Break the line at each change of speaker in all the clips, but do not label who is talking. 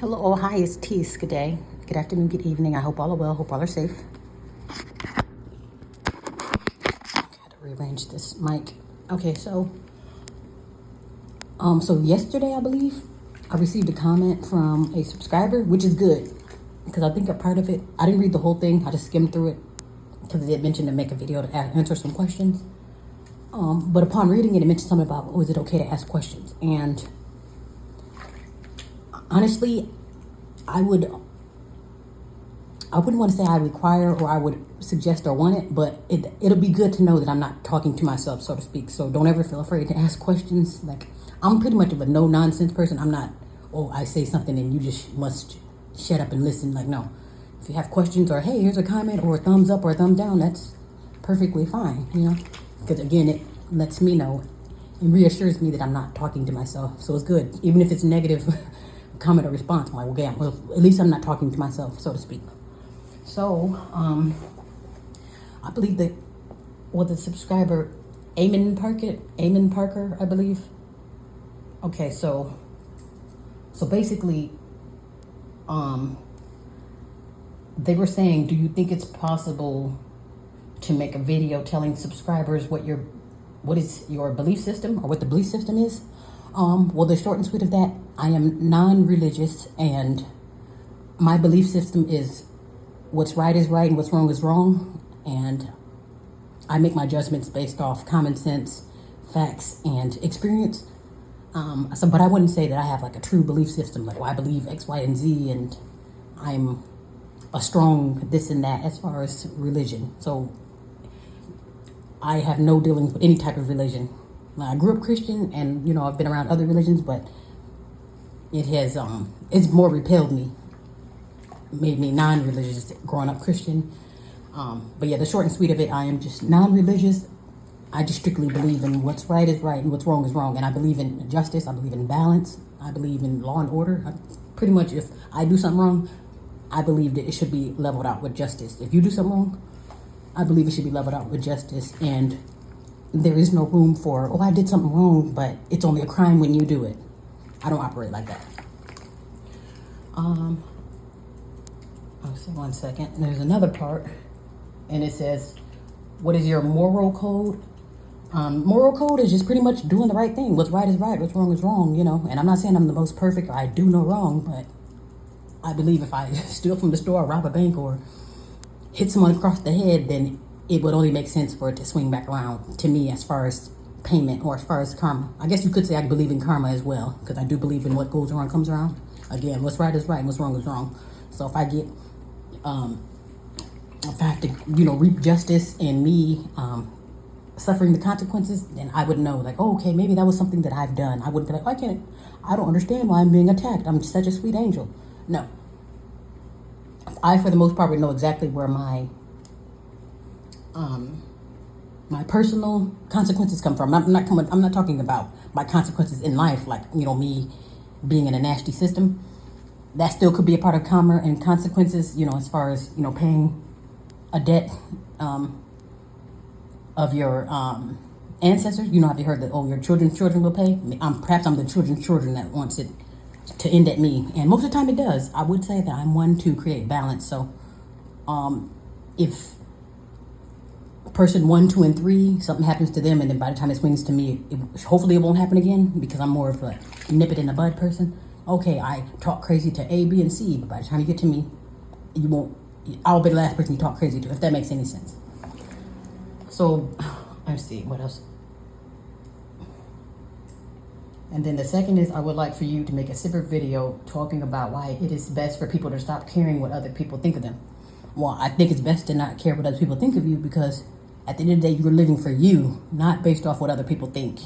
Hello, oh hi, it's Tease. Good day, good afternoon, good evening. I hope all are well. Hope all are safe. Gotta rearrange this mic. Okay, so yesterday I believe I received a comment from a subscriber, which is good because I think a part of it I didn't read the whole thing. I just skimmed through it because it did mention to make a video to answer some questions. But upon reading it, it mentioned something about, is it okay to ask questions? And honestly, I wouldn't want to say I require or I would suggest or want it, but it'll be good to know that I'm not talking to myself, so to speak. So don't ever feel afraid to ask questions. Like, I'm pretty much of a no nonsense person. I'm not, I say something and you just must shut up and listen. Like, no. If you have questions or, hey, here's a comment or a thumbs up or a thumb down, that's perfectly fine, Because again, it lets me know and reassures me that I'm not talking to myself. So it's good. Even if it's negative comment or response, I'm like, okay, well, at least I'm not talking to myself, so to speak. So, I believe that the subscriber, Eamon Parker, I believe. Okay, so basically, they were saying, do you think it's possible to make a video telling subscribers what is your belief system or what the belief system is? Well, the short and sweet of that, I am non-religious and my belief system is what's right is right and what's wrong is wrong. And I make my judgments based off common sense, facts, and experience. But I wouldn't say that I have like a true belief system, like, I believe X, Y, and Z, and I'm a strong this and that as far as religion. So I have no dealings with any type of religion. I grew up Christian and, I've been around other religions, but it has, it's more repelled me, made me non-religious growing up Christian. But yeah, the short and sweet of it, I am just non-religious. I just strictly believe in what's right is right and what's wrong is wrong. And I believe in justice. I believe in balance. I believe in law and order. Pretty much if I do something wrong, I believe that it should be leveled out with justice. If you do something wrong, I believe it should be leveled out with justice. And there is no room for, I did something wrong, but it's only a crime when you do it. I don't operate like that. So 1 second. There's another part, and it says, what is your moral code? Moral code is just pretty much doing the right thing. What's right is right, what's wrong is wrong, And I'm not saying I'm the most perfect, or I do no wrong, but I believe if I steal from the store, or rob a bank, or hit someone across the head, then it would only make sense for it to swing back around to me as far as payment or as far as karma. I guess you could say I believe in karma as well, because I do believe in what goes around comes around. Again, what's right is right and what's wrong is wrong. So if I get, if I have to, reap justice and me suffering the consequences, then I would know, like, okay, maybe that was something that I've done. I wouldn't be like, I don't understand why I'm being attacked. I'm such a sweet angel. No. I, for the most part, would know exactly where my personal consequences come from. I'm not talking about my consequences in life, like, me being in a nasty system. That still could be a part of karma and consequences, as far as, paying a debt of your ancestors. Have you heard that, your children's children will pay? Perhaps I'm the children's children that wants it to end at me. And most of the time it does. I would say that I'm one to create balance. So if person 1, 2, and 3, something happens to them, and then by the time it swings to me, hopefully it won't happen again, because I'm more of a nip it in the bud person. Okay, I talk crazy to A, B, and C, but by the time you get to me, I'll be the last person you talk crazy to, if that makes any sense. So, let's see, what else? And then the second is, I would like for you to make a separate video talking about why it is best for people to stop caring what other people think of them. Well, I think it's best to not care what other people think of you, because at the end of the day, you're living for you, not based off what other people think,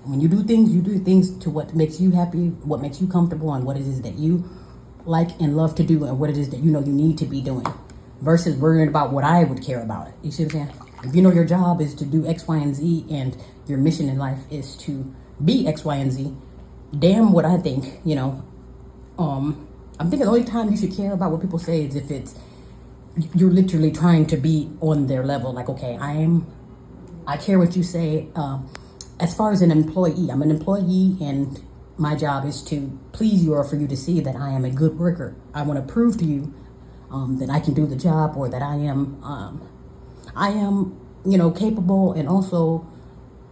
When you do things to what makes you happy, what makes you comfortable, and what it is that you like and love to do, and what it is that you need to be doing, versus worrying about what I would care about it. You see what I'm saying? If your job is to do X, Y, and Z, and your mission in life is to be X, Y, and Z, damn what I think, I'm thinking the only time you should care about what people say is if you're literally trying to be on their level. Like, okay, I care what you say. As far as an employee, I'm an employee, and my job is to please you or for you to see that I am a good worker. I want to prove to you that I can do the job, or that I am, capable, and also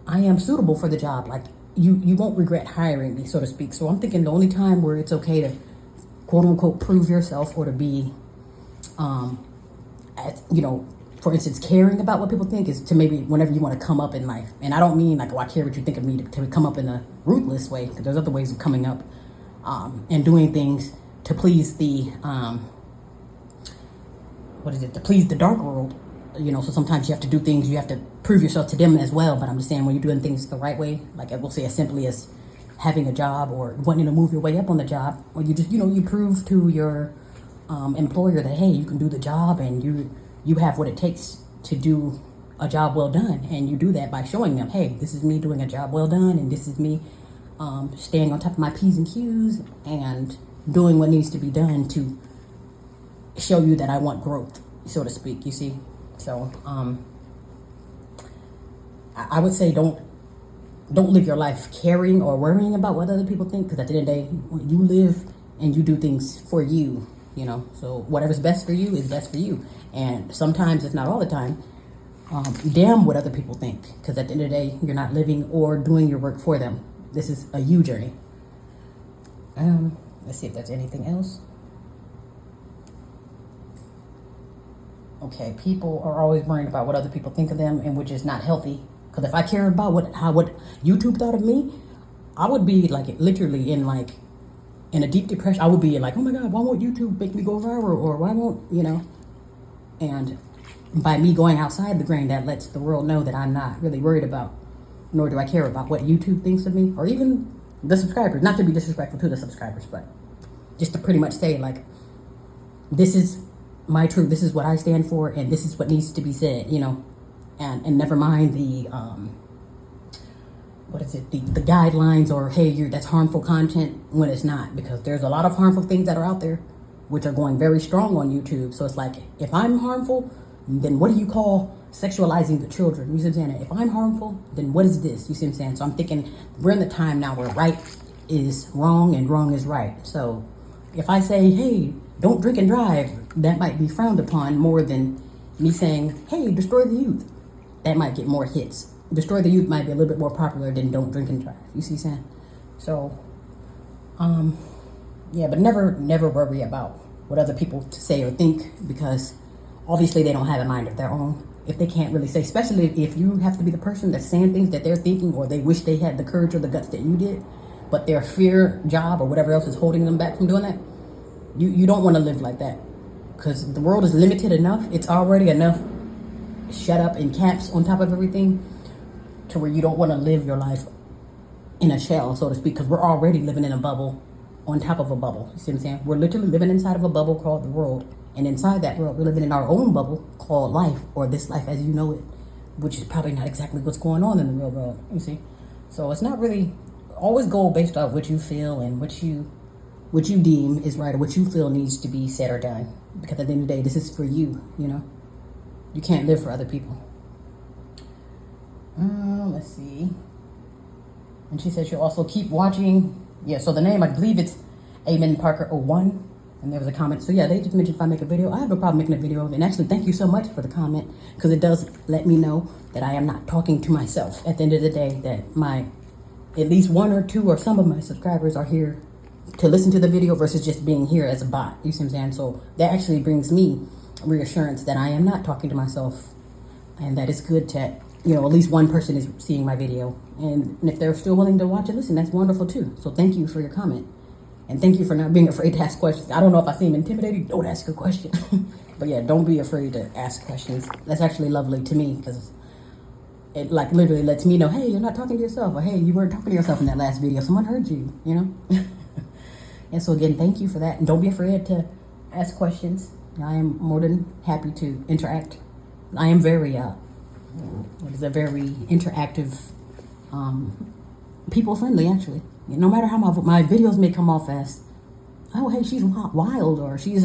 I am suitable for the job. Like you won't regret hiring me, so to speak. So I'm thinking the only time where it's okay to quote unquote prove yourself, or to be, for instance, caring about what people think, is to maybe whenever you want to come up in life. And I don't mean like, oh, I care what you think of me, to come up in a ruthless way, because there's other ways of coming up and doing things to please the, to please the dark world. So sometimes you have to do things, you have to prove yourself to them as well. But I'm just saying, when you're doing things the right way, like I will say as simply as having a job, or wanting to move your way up on the job, or you just, you prove to your employer that, hey, you can do the job, and you have what it takes to do a job well done. And you do that by showing them, hey, this is me doing a job well done, and this is me staying on top of my P's and Q's and doing what needs to be done to show you that I want growth, so to speak, you see. So I would say don't live your life caring or worrying about what other people think, because at the end of the day, you live and you do things for you, so whatever's best for you is best for you. And sometimes, if not all the time, damn what other people think, because at the end of the day, you're not living or doing your work for them. This is a you journey. Let's see if there's anything else. Okay, people are always worrying about what other people think of them, and which is not healthy. Because if I care about what YouTube thought of me, I would be like literally in a deep depression. I would be like, oh my God, why won't YouTube make me go viral? Or why won't, And by me going outside the grain, that lets the world know that I'm not really worried about, nor do I care about what YouTube thinks of me, or even the subscribers. Not to be disrespectful to the subscribers, but just to pretty much say, like, this is my truth, this is what I stand for, and this is what needs to be said, and never mind the the guidelines, or hey, that's harmful content, when it's not, because there's a lot of harmful things that are out there which are going very strong on YouTube. So it's like, if I'm harmful, then what do you call sexualizing the children? You see what I'm saying? If I'm harmful, then what is this? You see what I'm saying? So I'm thinking we're in the time now where right is wrong and wrong is right. So if I say, hey, don't drink and drive, that might be frowned upon more than me saying, hey, destroy the youth. That might get more hits. Destroy the youth might be a little bit more popular than don't drink and drive. You see what I'm saying? So, yeah, but never worry about what other people say or think, because obviously they don't have a mind of their own. If they can't really say, especially if you have to be the person that's saying things that they're thinking, or they wish they had the courage or the guts that you did, but their fear, job, or whatever else is holding them back from doing that, you don't want to live like that, because the world is limited enough. It's already enough shut up in caps on top of everything, to where you don't want to live your life in a shell, so to speak, because we're already living in a bubble on top of a bubble. You see what I'm saying? We're literally living inside of a bubble called the world, and inside that world, we're living in our own bubble called life, or this life as you know it, which is probably not exactly what's going on in the real world. You see? So it's not really, always go based off what you feel and what you deem is right, or what you feel needs to be said or done, because at the end of the day, this is for you. You can't live for other people. Let's see. And she said she'll also keep watching. Yeah, so the name, I believe it's Amen Parker 01. And there was a comment. So yeah, they just mentioned if I make a video. I have no problem making a video of it. And actually, thank you so much for the comment, because it does let me know that I am not talking to myself. At the end of the day, that at least one or two or some of my subscribers are here to listen to the video versus just being here as a bot. You see what I'm saying? So that actually brings me reassurance that I am not talking to myself, and that it's good to, at least one person is seeing my video. And if they're still willing to watch and listen, that's wonderful too. So thank you for your comment. And thank you for not being afraid to ask questions. I don't know if I seem intimidating. Don't ask a question. But yeah, don't be afraid to ask questions. That's actually lovely to me, because it literally lets me know, hey, you're not talking to yourself. Or hey, you weren't talking to yourself in that last video. Someone heard you, And so again, thank you for that. And don't be afraid to ask questions. I am more than happy to interact. I am very, very interactive, people friendly, actually. No matter how my videos may come off as, oh, hey, she's wild, or she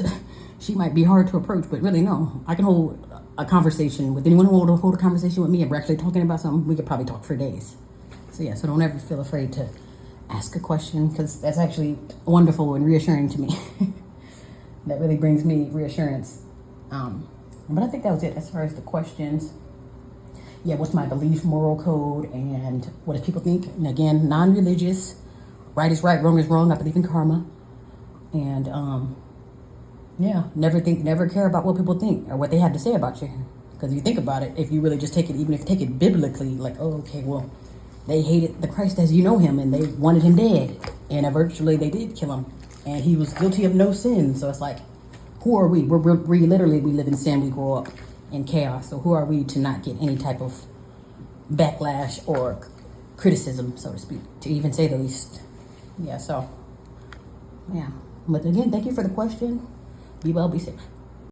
might be hard to approach, but really, no. I can hold a conversation with anyone who will hold a conversation with me, and we're actually talking about something. We could probably talk for days. So yeah, so don't ever feel afraid to ask a question, because that's actually wonderful and reassuring to me. That really brings me reassurance. But I think that was it as far as the questions. Yeah, what's my belief, moral code, and what do people think? And again, non-religious. Right is right, wrong is wrong. I believe in karma. And yeah, never care about what people think or what they have to say about you. Because if you think about it, if you really just take it, even if you take it biblically, like, oh, okay, well, they hated the Christ as you know him, and they wanted him dead. And eventually they did kill him. And he was guilty of no sin. So it's like, who are we? We literally, we live in sin, we grow up in chaos. So who are we to not get any type of backlash or criticism, so to speak, to even say the least? Yeah, so, yeah. But again, thank you for the question. Be well, be safe.